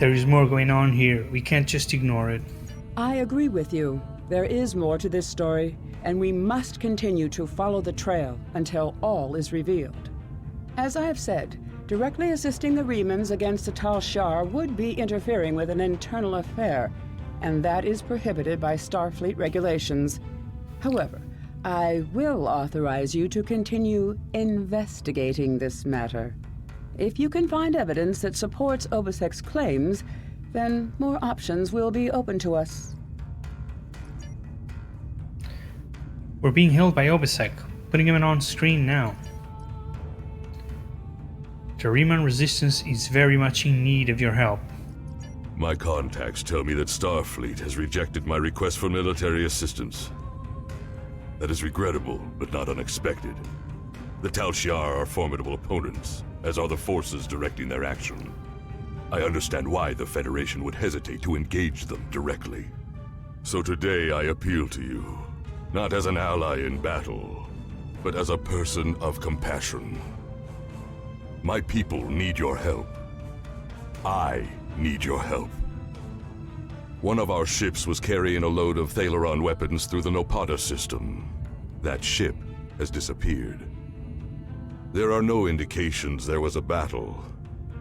There is more going on here. We can't just ignore it. I agree with you. There is more to this story, and we must continue to follow the trail until all is revealed. As I have said, directly assisting the Remans against the Tal Shar would be interfering with an internal affair, and that is prohibited by Starfleet regulations. However, I will authorize you to continue investigating this matter. If you can find evidence that supports Obisek's claims, then more options will be open to us. We're being held by Obisek, putting him on screen now. The Reman resistance is very much in need of your help. My contacts tell me that Starfleet has rejected my request for military assistance. That is regrettable, but not unexpected. The Tal Shiar are formidable opponents, as are the forces directing their action. I understand why the Federation would hesitate to engage them directly. So today I appeal to you, not as an ally in battle, but as a person of compassion. My people need your help. I need your help. One of our ships was carrying a load of Thalaron weapons through the Nopata system. That ship has disappeared. There are no indications there was a battle.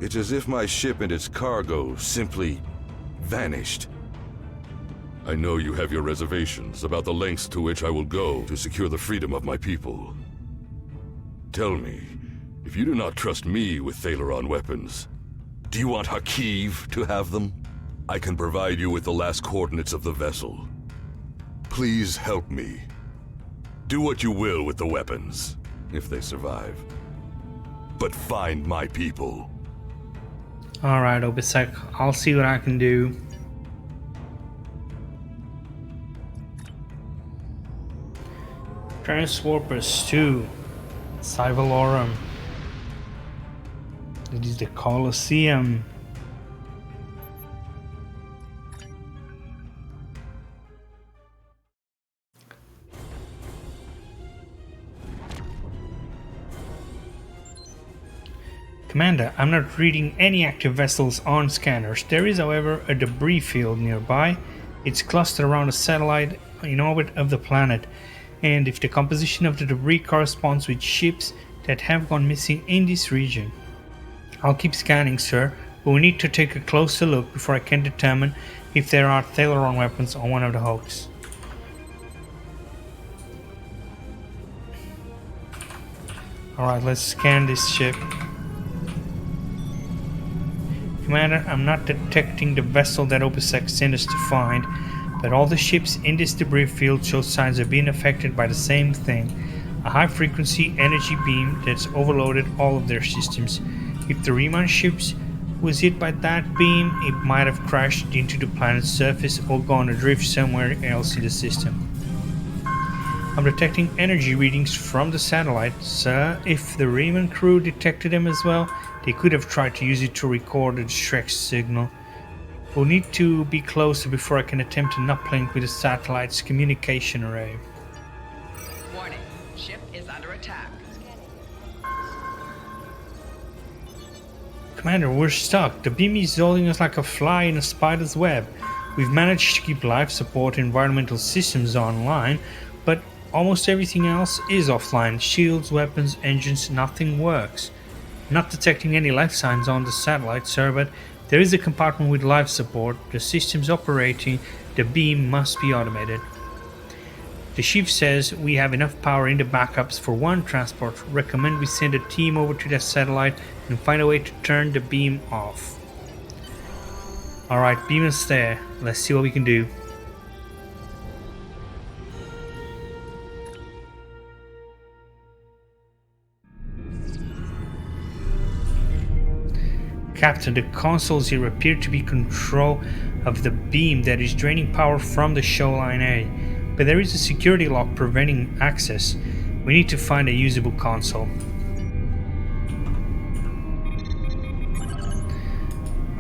It's as if my ship and its cargo simply vanished. I know you have your reservations about the lengths to which I will go to secure the freedom of my people. Tell me, if you do not trust me with Thalaron weapons, do you want Hakiv to have them? I can provide you with the last coordinates of the vessel. Please help me. Do what you will with the weapons, if they survive. But find my people. Alright, Obisek, I'll see what I can do. Transwarpers 2. Cyvalorum. It is the Coliseum. Commander, I'm not reading any active vessels on scanners. There is, however, a debris field nearby. It's clustered around a satellite in orbit of the planet, and if the composition of the debris corresponds with ships that have gone missing in this region. I'll keep scanning, sir, but we need to take a closer look before I can determine if there are Thalaron weapons on one of the hulks. Alright, let's scan this ship. Commander, I'm not detecting the vessel that Obisek sent us to find, but all the ships in this debris field show signs of being affected by the same thing, a high-frequency energy beam that's overloaded all of their systems. If the Riemann ships was hit by that beam, it might have crashed into the planet's surface or gone adrift somewhere else in the system. I'm detecting energy readings from the satellite, sir. If the Riemann crew detected them as well, they could have tried to use it to record the distress signal. We'll need to be closer before I can attempt an uplink with the satellite's communication array. Warning, ship is under attack. Commander, we're stuck. The beam is holding us like a fly in a spider's web. We've managed to keep life support and environmental systems online, but almost everything else is offline. Shields, weapons, engines, nothing works. Not detecting any life signs on the satellite, sir, but there is a compartment with life support. The system's operating. The beam must be automated. The chief says we have enough power in the backups for one transport. Recommend we send a team over to that satellite and find a way to turn the beam off. Alright, beam is there. Let's see what we can do. Captain, the consoles here appear to be control of the beam that is draining power from the Showline A, but there is a security lock preventing access. We need to find a usable console.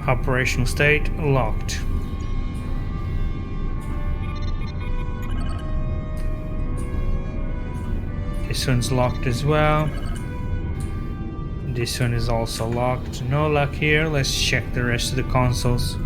Operational state locked. This one's locked as well. This one is also locked. No luck here. Let's check the rest of the consoles.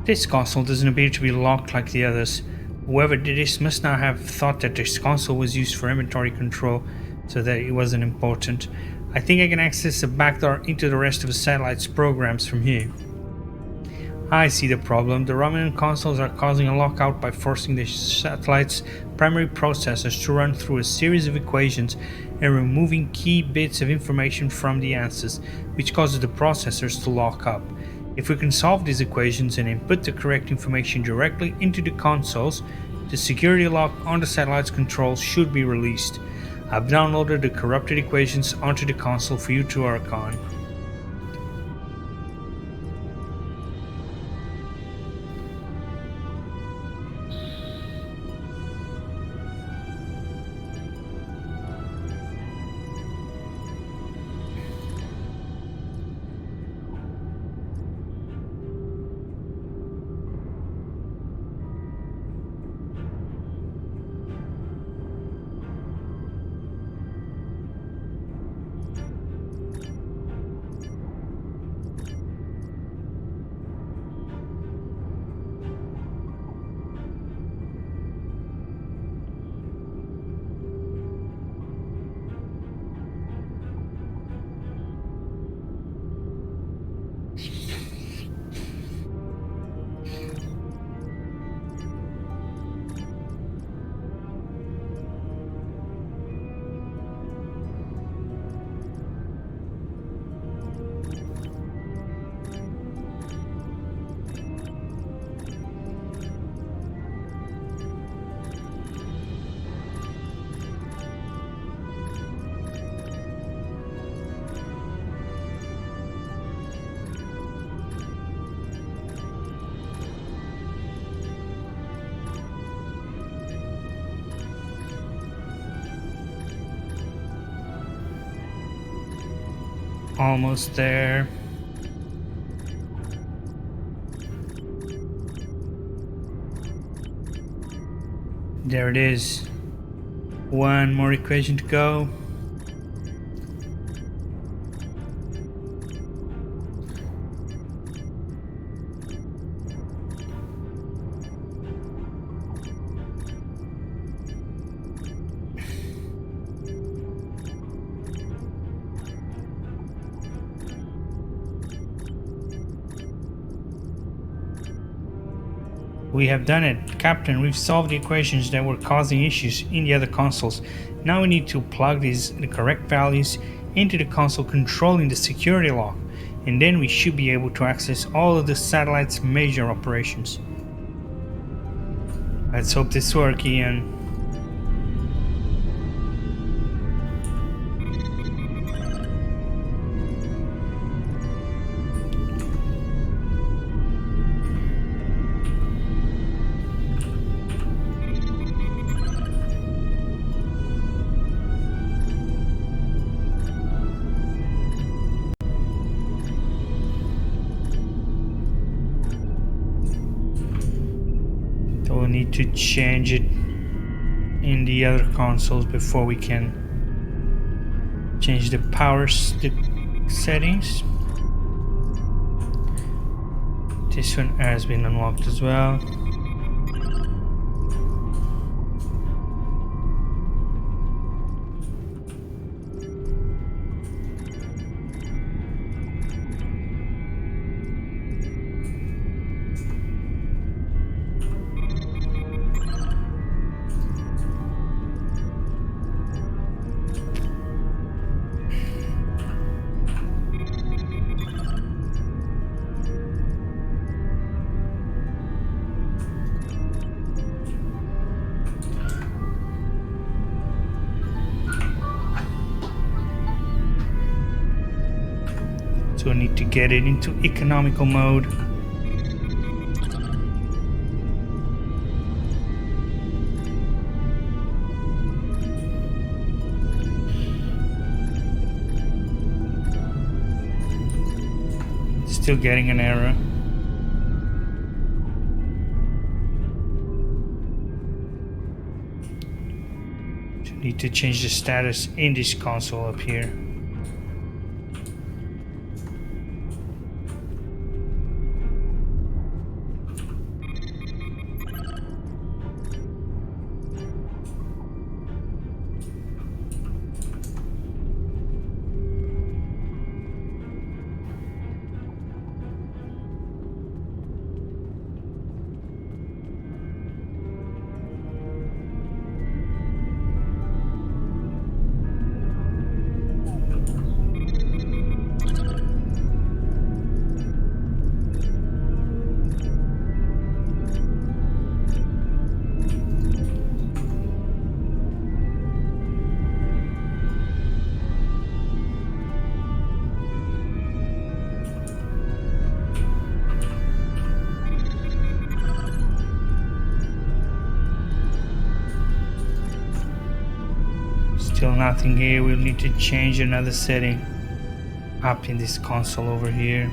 This console doesn't appear to be locked like the others. Whoever did this must not have thought that this console was used for inventory control, so that it wasn't important. I think I can access a backdoor into the rest of the satellite's programs from here. I see the problem. The Romanian consoles are causing a lockout by forcing the satellite's primary processors to run through a series of equations and removing key bits of information from the answers, which causes the processors to lock up. If we can solve these equations and input the correct information directly into the consoles, the security lock on the satellite's controls should be released. I've downloaded the corrupted equations onto the console for you to work on. Almost there. There it is. One more equation to go. We have done it, Captain. We've solved the equations that were causing issues in the other consoles. Now we need to plug the correct values into the console controlling the security lock, and then we should be able to access all of the satellite's major operations. Let's hope this works, Ian. We'll need to change it in the other consoles before we can change the power settings. This one has been unlocked as well. to get it into economical mode. Still getting an error. So need to change the status in this console up here. Still nothing here. We'll need to change another setting up in this console over here.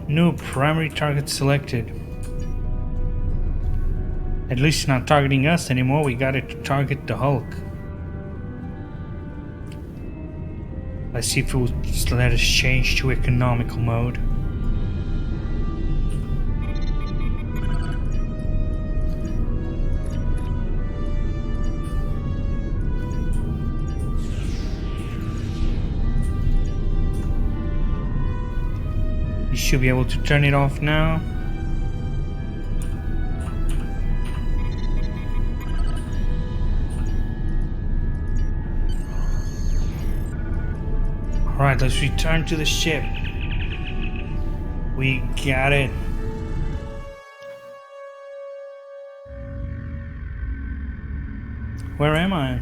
New primary target selected. At least not targeting us anymore. We got to target the Hulk. Let's see if it will just let us change to economical mode. You should be able to turn it off now. Alright, let's return to the ship. We got it. Where am I?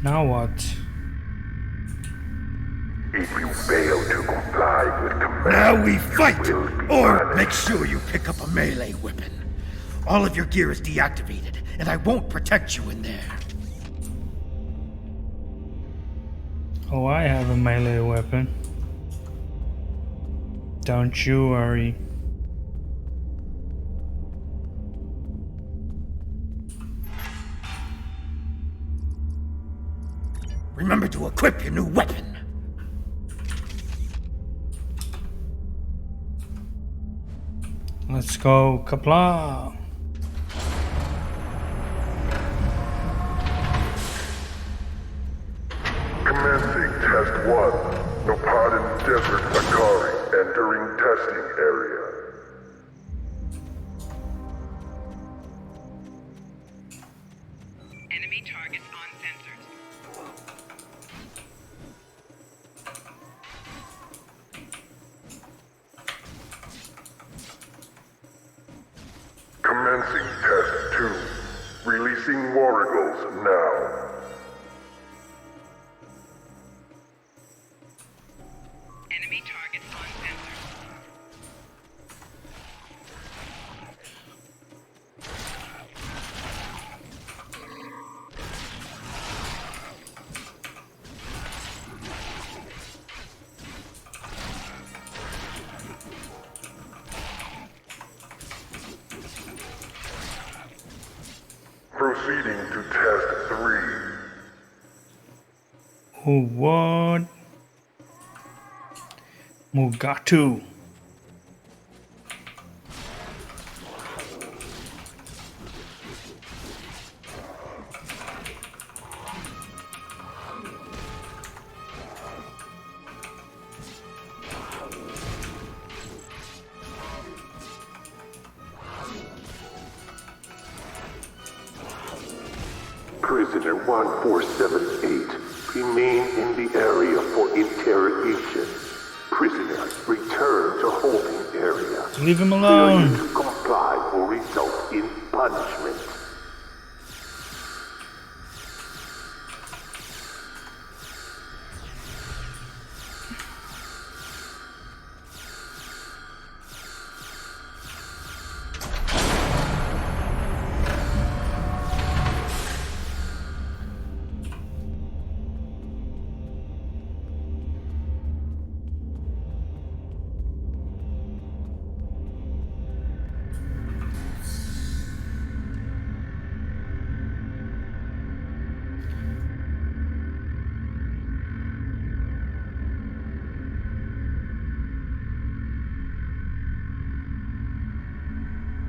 Now what? If you fail to comply with commands, Now we fight! you will be Or punished. make sure you pick up a melee weapon. All of your gear is deactivated, and I won't protect you in there. Oh, I have a melee weapon. Don't you worry. Remember to equip your new weapon. Let's go, kapla! Commencing test 1. No pod in desert Akari entering testing area. Enemy targets on sensors. Commencing test 2. Releasing war eagles now. Enemy targets on sensors. Proceeding to test 3. Oh, what? Mugatu. Prisoner 1478, remain in the area for interrogation. Prisoner, return to holding area. Leave him Failure alone. to comply will result in punishment.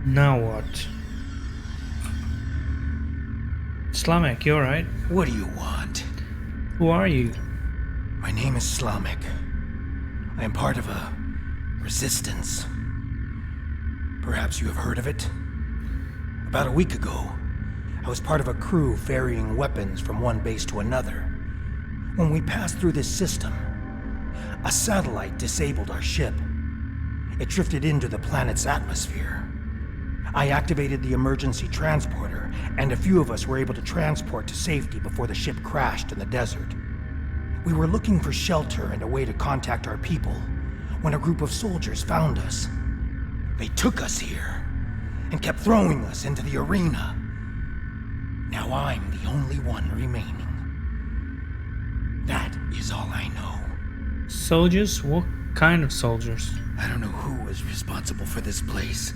Now what? Slamek, you alright? What do you want? Who are you? My name is Slamek. I am part of a resistance. Perhaps you have heard of it? About a week ago, I was part of a crew ferrying weapons from one base to another. When we passed through this system, a satellite disabled our ship. It drifted into the planet's atmosphere. I activated the emergency transporter, and a few of us were able to transport to safety before the ship crashed in the desert. We were looking for shelter and a way to contact our people when a group of soldiers found us. They took us here and kept throwing us into the arena. Now I'm the only one remaining. That is all I know. Soldiers? What kind of soldiers? I don't know who is responsible for this place.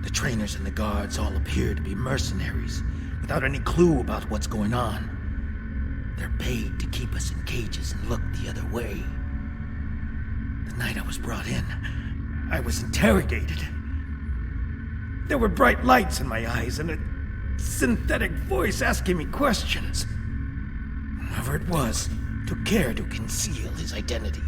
The trainers and the guards all appear to be mercenaries, without any clue about what's going on. They're paid to keep us in cages and look the other way. The night I was brought in, I was interrogated. There were bright lights in my eyes and a synthetic voice asking me questions. Whoever it was took care to conceal his identity.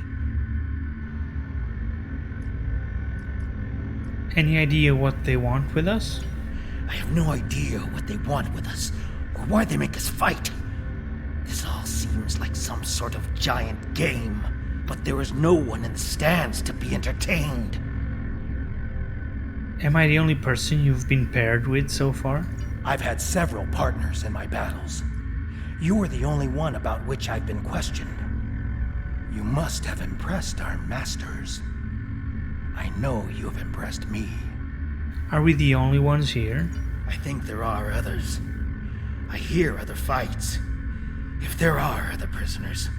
Any idea what they want with us? I have no idea what they want with us, or why they make us fight. This all seems like some sort of giant game, but there is no one in the stands to be entertained. Am I the only person you've been paired with so far? I've had several partners in my battles. You are the only one about which I've been questioned. You must have impressed our masters. I know you have impressed me. Are we the only ones here? I think there are others. I hear other fights. If there are other prisoners,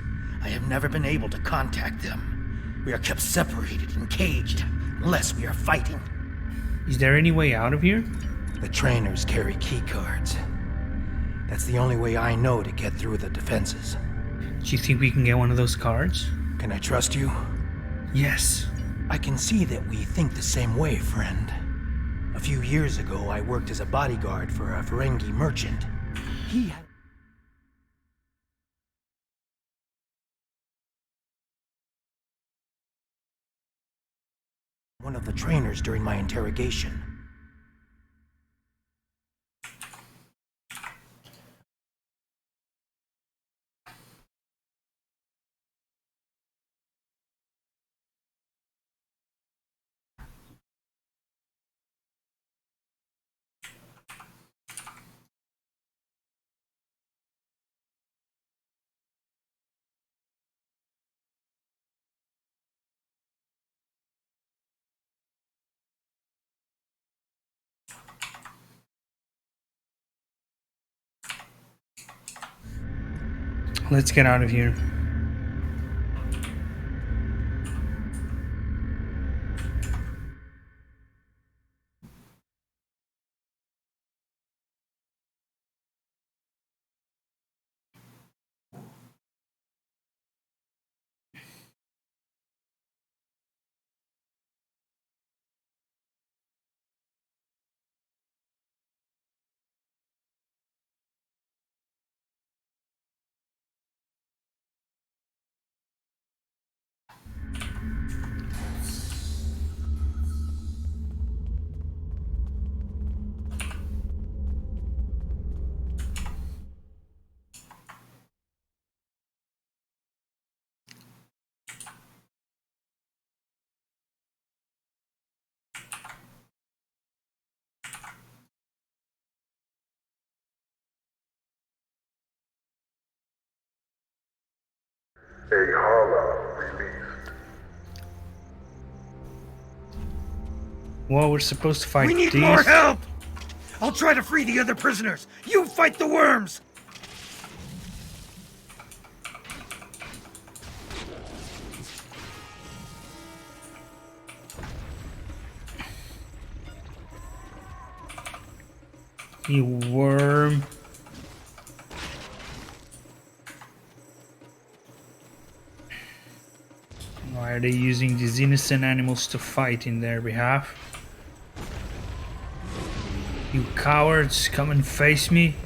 I have never been able to contact them. We are kept separated and caged unless we are fighting. Is there any way out of here? The trainers carry key cards. That's the only way I know to get through the defenses. Do you think we can get one of those cards? Can I trust you? Yes. I can see that we think the same way, friend. A few years ago, I worked as a bodyguard for a Ferengi merchant. He had... one of the trainers during my interrogation. Let's get out of here. A Hala released. Well, we're supposed to fight We need these. more help! I'll try to free the other prisoners. You fight the worms! You worm. Why are they using these innocent animals to fight in their behalf? You cowards, come and face me.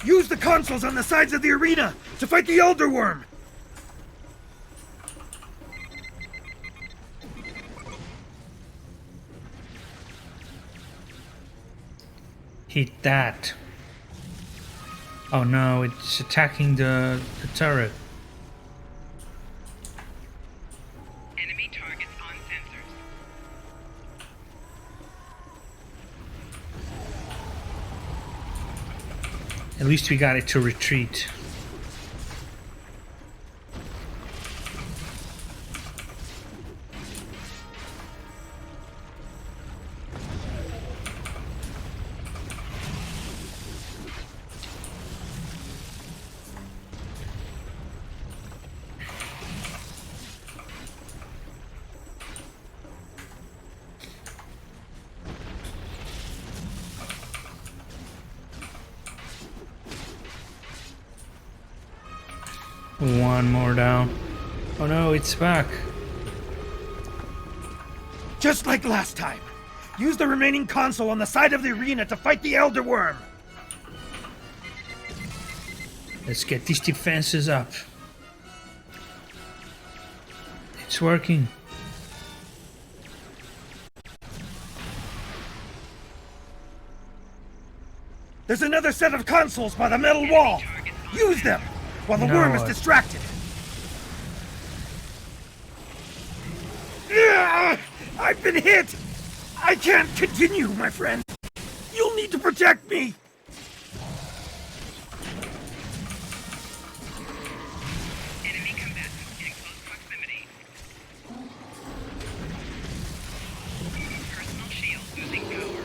Use the consoles on the sides of the arena to fight the Elder Worm! Hit that. Oh no, it's attacking the turret. Enemy targets on sensors. At least we got it to retreat. One more down. Oh no, it's back. Just like last time. Use the remaining console on the side of the arena to fight the Elder Worm! Let's get these defenses up. It's working. There's another set of consoles by the metal wall! Use them while the worm is No. distracted! Ugh! I've been hit! I can't continue, my friend! You'll need to protect me! Enemy combatants in close proximity. Personal shield losing power.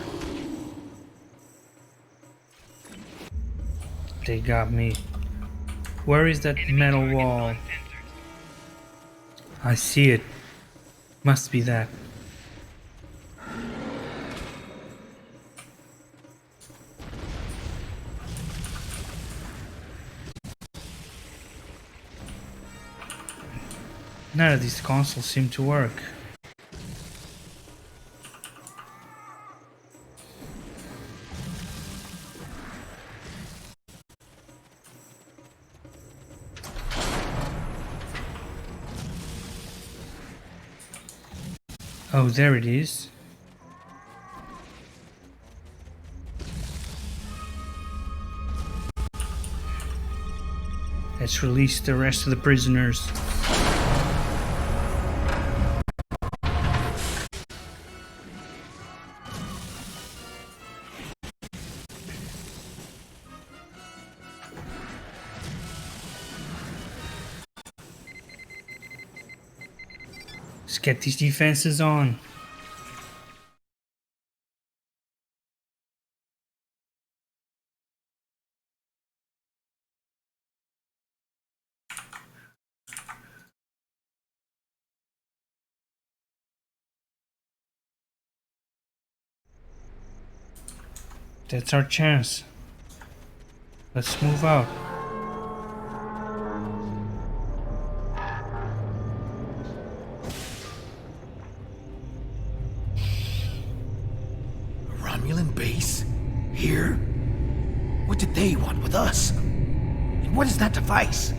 They got me. Where is that metal Targets wall? on sensors. I see it. Must be that. None of these consoles seem to work. Oh, there it is. Let's release the rest of the prisoners. Let's get these defenses on. That's our chance. Let's move out. A Romulan base? Here? What did they want with us? And what is that device?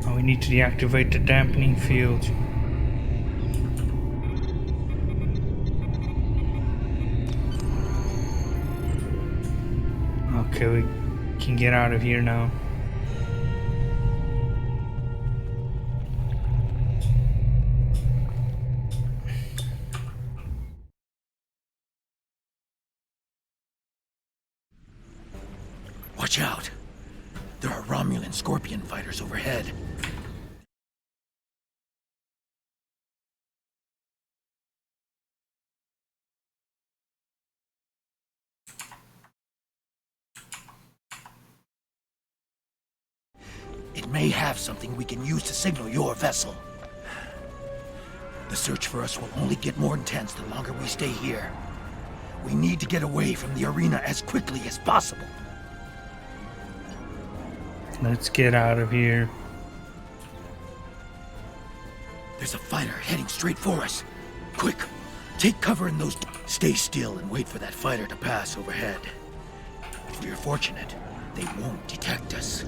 Oh, we need to deactivate the dampening field. Okay, we can get out of here now. Romulan Scorpion fighters overhead. It may have something we can use to signal your vessel. The search for us will only get more intense the longer we stay here. We need to get away from the arena as quickly as possible. Let's get out of here. There's a fighter heading straight for us. Quick, take cover in those... Stay still and wait for that fighter to pass overhead. If we are fortunate, they won't detect us.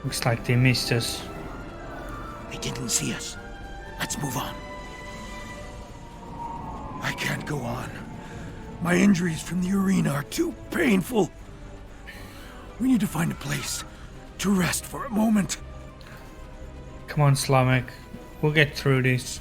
Looks like they missed us. They didn't see us. Let's move on. I can't go on. My injuries from the arena are too painful. We need to find a place to rest for a moment. Come on, Slamek. We'll get through this.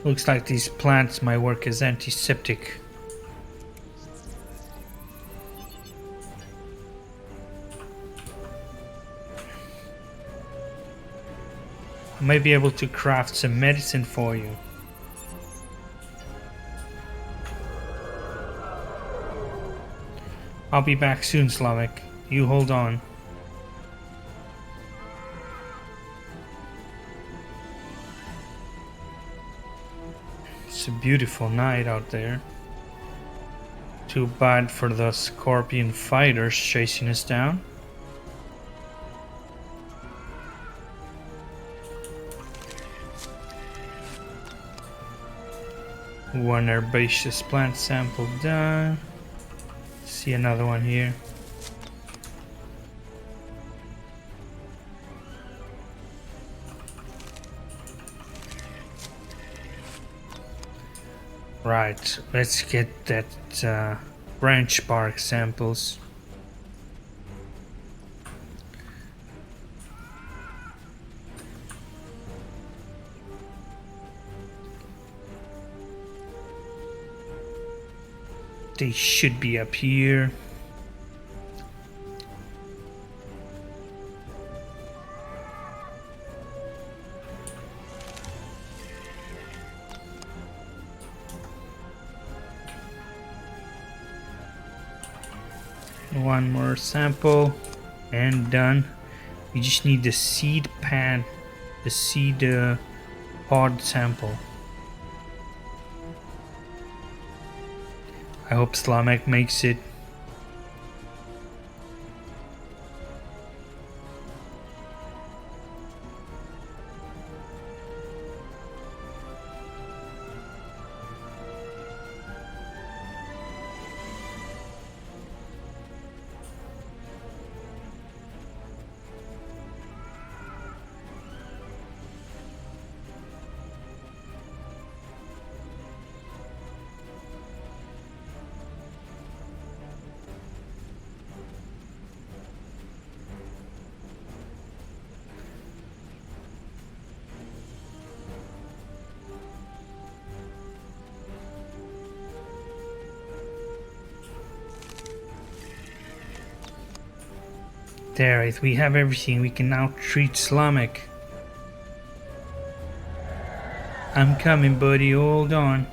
Looks like these plants might work as antiseptic. I may be able to craft some medicine for you. I'll be back soon, Slamek. You hold on. It's a beautiful night out there. Too bad for the scorpion fighters chasing us down. One herbaceous plant sample done. See another one here. Right, let's get that branch bark samples. They should be up here. One more sample and done. We just need the seed pan, the seed pod sample. I hope Slamek makes it. There, if we have everything, we can now treat Slamek. I'm coming, buddy, hold on.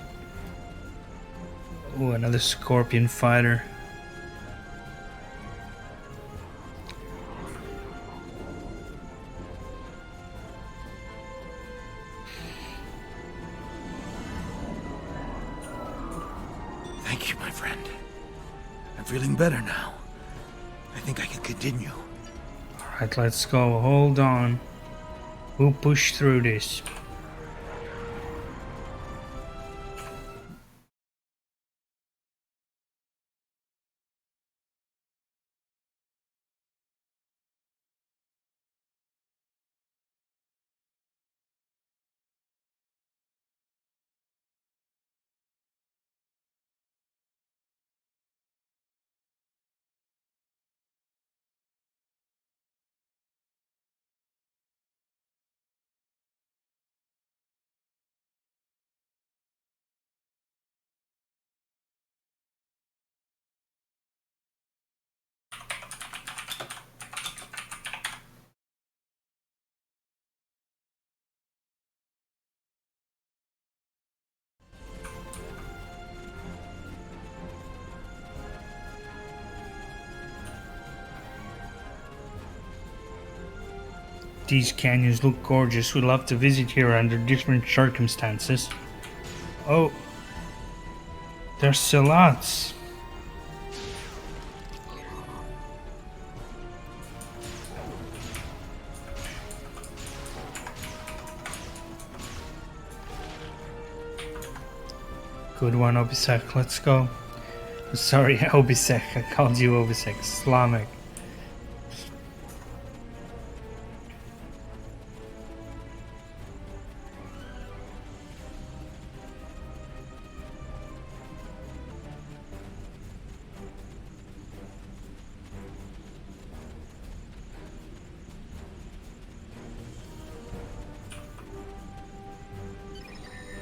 Oh, another scorpion fighter. Thank you, my friend. I'm feeling better now. I think I can continue. Alright, let's go. Hold on. We'll push through this. These canyons look gorgeous. We'd love to visit here under different circumstances. Oh, there's Celots. Good one, Obisek. Let's go. Sorry, Obisek. I called you Obisek. Slamek.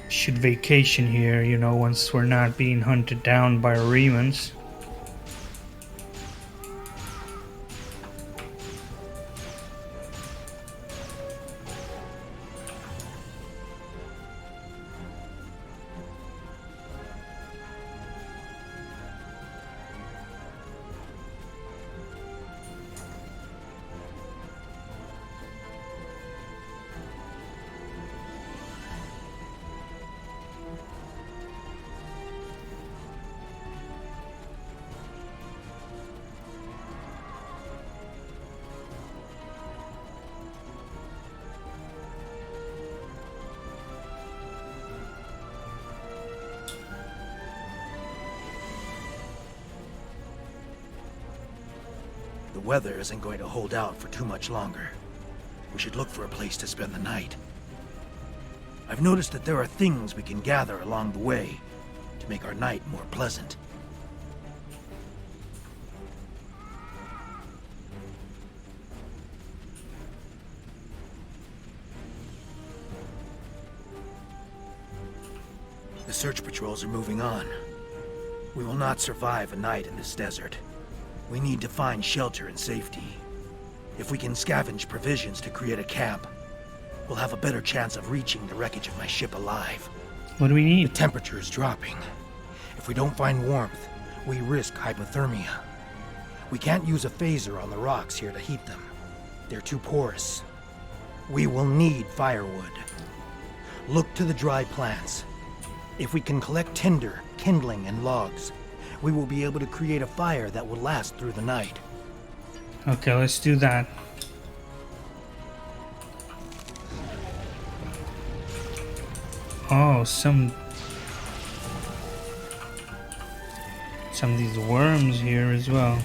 Should vacation here, you know, once we're not being hunted down by Remans. The weather isn't going to hold out for too much longer. We should look for a place to spend the night. I've noticed that there are things we can gather along the way to make our night more pleasant. The search patrols are moving on. We will not survive a night in this desert. We need to find shelter and safety. If we can scavenge provisions to create a camp, we'll have a better chance of reaching the wreckage of my ship alive. What do we The need? temperature is dropping. If we don't find warmth, we risk hypothermia. We can't use a phaser on the rocks here to heat them. They're too porous. We will need firewood. Look to the dry plants. If we can collect tinder, kindling, and logs, we will be able to create a fire that will last through the night. Okay, let's do that. Oh, some of these worms here as well.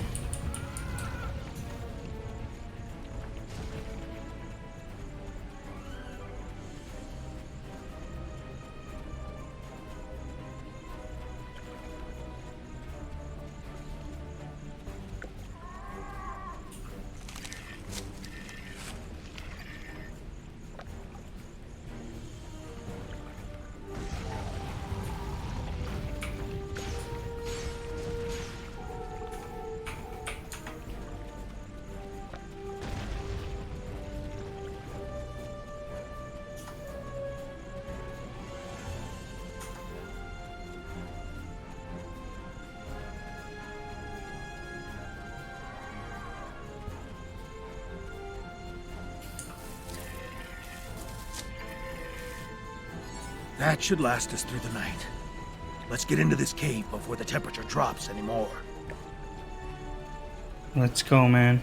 That should last us through the night. Let's get into this cave before the temperature drops anymore. Let's go, man.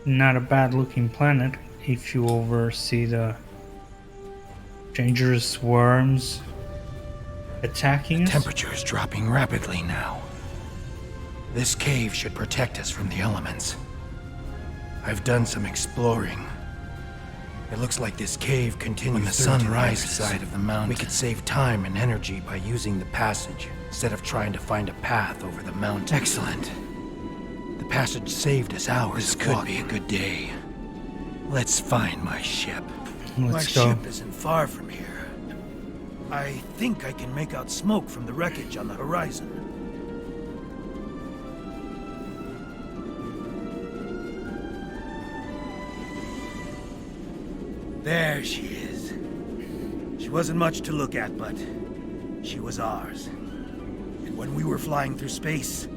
Not a bad looking planet if you oversee the dangerous worms attacking us. Temperature is dropping rapidly now. This cave should protect us from the elements. I've done some exploring. It looks like this cave continues when the sun rises side of the mountain. We could save time and energy by using the passage instead of trying to find a path over the mountain. Excellent. The passage saved us hours. This could be a good day. Let's find my ship. My ship isn't far from here. I think I can make out smoke from the wreckage on the horizon. There she is. She wasn't much to look at, but she was ours. And when we were flying through space,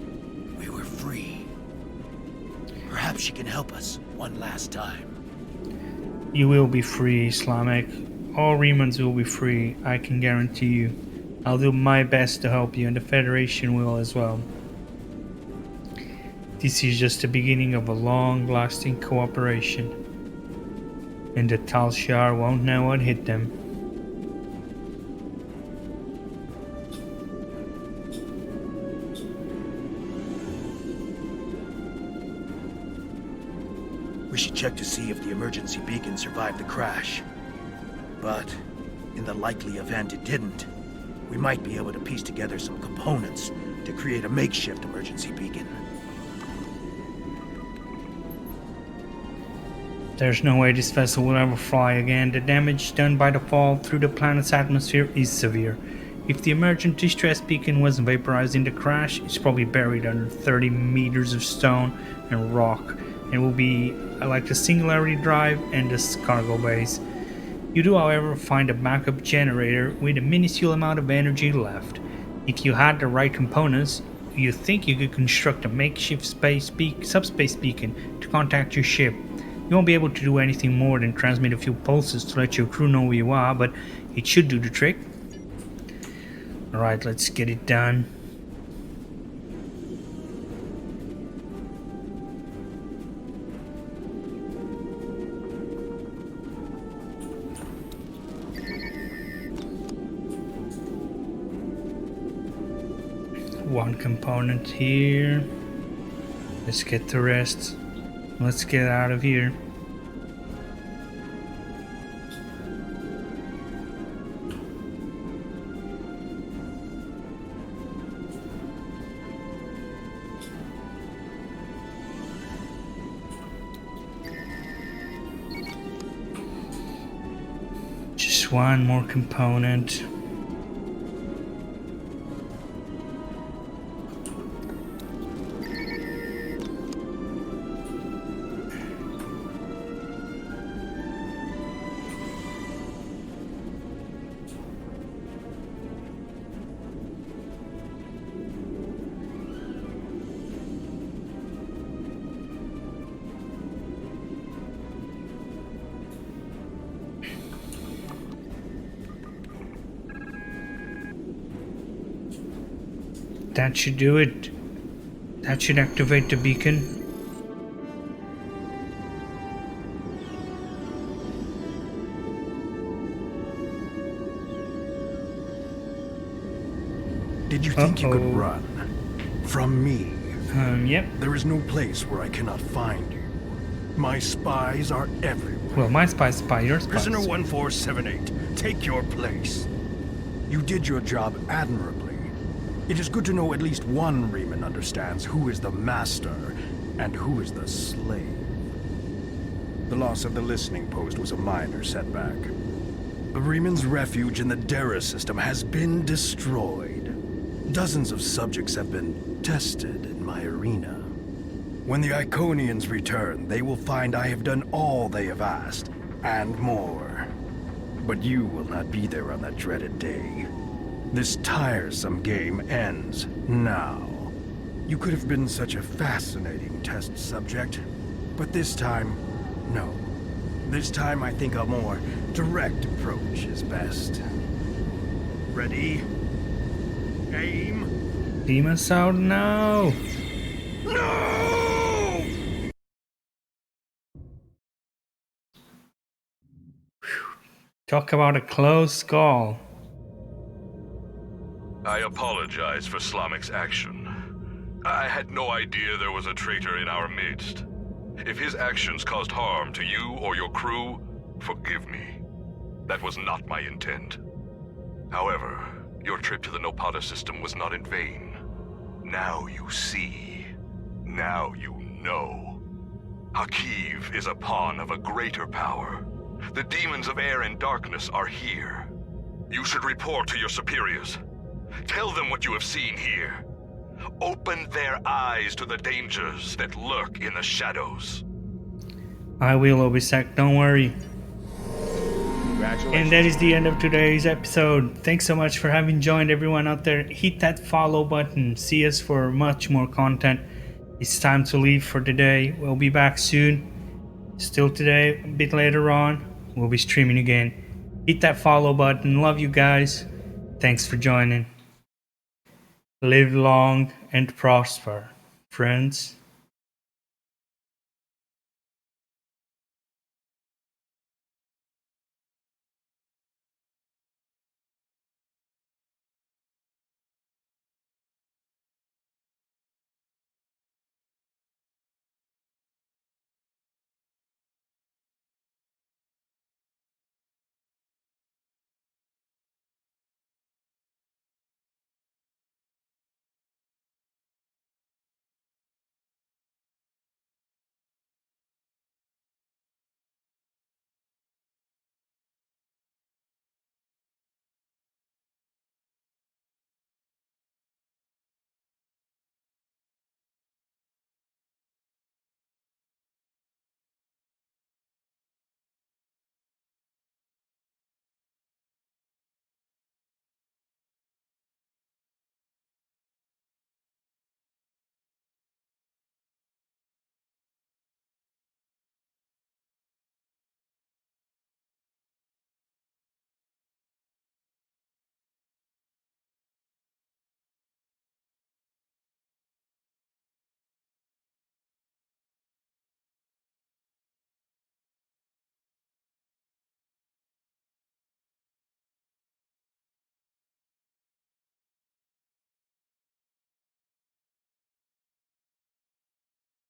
we were free. Perhaps she can help us one last time. You will be free, Islamic. All Remans will be free, I can guarantee you. I'll do my best to help you, and the Federation will as well. This is just the beginning of a long-lasting cooperation. And the Tal Shiar won't know what hit them. We should check to see if the emergency beacon survived the crash. But in the likely event it didn't, we might be able to piece together some components to create a makeshift emergency beacon. There's no way this vessel will ever fly again. The damage done by the fall through the planet's atmosphere is severe. If the emergent distress beacon wasn't vaporized in the crash, it's probably buried under 30 meters of stone and rock, and will be like the Singularity Drive and the cargo base. You do, however, find a backup generator with a minuscule amount of energy left. If you had the right components, you think you could construct a makeshift subspace beacon to contact your ship. You won't be able to do anything more than transmit a few pulses to let your crew know where you are, but it should do the trick. Alright, let's get it done. One component here. Let's get the rest. Let's get out of here. Just one more component. That should do it. That should activate the beacon. Did you think you could run from me? Yep. There is no place where I cannot find you. My spies are everywhere. Well, my spies spy your spies. Prisoner 1478, take your place. You did your job admirably. It is good to know at least one Reman understands who is the master and who is the slave. The loss of the listening post was a minor setback. The Reman's refuge in the Dera system has been destroyed. Dozens of subjects have been tested in my arena. When the Iconians return, they will find I have done all they have asked, and more. But you will not be there on that dreaded day. This tiresome game ends now. You could have been such a fascinating test subject, but this time, no. This time I think a more direct approach is best. Ready? Aim? Demon Sound, no! No! Talk about a close call. I apologize for Slamic's action. I had no idea there was a traitor in our midst. If his actions caused harm to you or your crew, Forgive me. That was not my intent. However, your trip to the Nopata system was not in vain. Now you see. Now you know. Hakiv is a pawn of a greater power. The demons of air and darkness are here. You should report to your superiors. Tell them what you have seen here. Open their eyes to the dangers that lurk in the shadows. I will, Obisek, don't worry. Congratulations. And that is the end of today's episode. Thanks so much for having joined everyone out there. Hit that follow button. See us for much more content. It's time to leave for today. We'll be back soon. Still today, a bit later on, we'll be streaming again. Hit that follow button. Love you guys. Thanks for joining. Live long and prosper, friends.